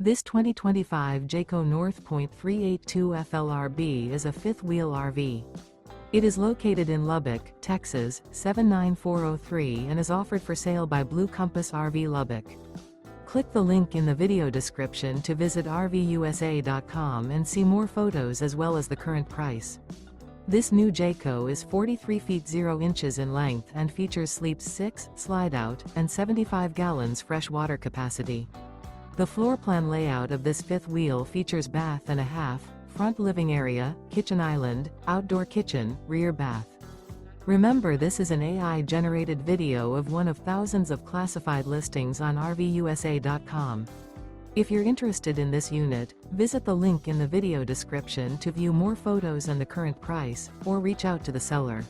This 2025 Jayco North Point 382 FLRB is a fifth-wheel RV. It is located in Lubbock, Texas, 79403 and is offered for sale by Blue Compass RV Lubbock. Click the link in the video description to visit RVUSA.com and see more photos as well as the current price. This new Jayco is 43 feet 0 inches in length and features sleeps 6, slide-out, and 75 gallons fresh water capacity. The floor plan layout of this fifth wheel features bath and a half, front living area, kitchen island, outdoor kitchen, rear bath. Remember, this is an AI-generated video of one of thousands of classified listings on RVUSA.com. If you're interested in this unit, visit the link in the video description to view more photos and the current price, or reach out to the seller.